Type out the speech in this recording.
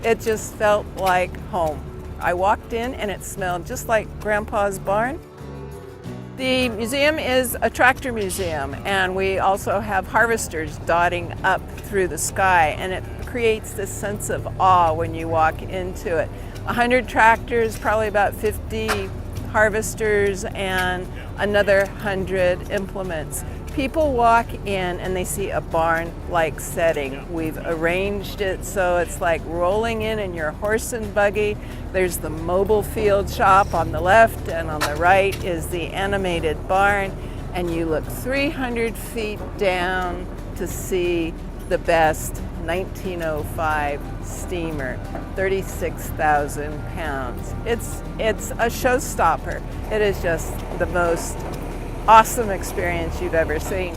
It just felt like home. I walked in and it smelled just like Grandpa's barn. The museum is a tractor museum, and we also have harvesters dotting up through the sky, and it creates this sense of awe when you walk into it. 100 tractors, probably about 50 harvesters, and another 100 implements. People walk in and they see a barn-like setting. We've arranged it so it's like rolling in your horse and buggy. There's the mobile field shop on the left, and on the right is the animated barn, and you look 300 feet down to see the best 1905 steamer, 36,000 pounds. It's a showstopper. It is just the most awesome experience you've ever seen.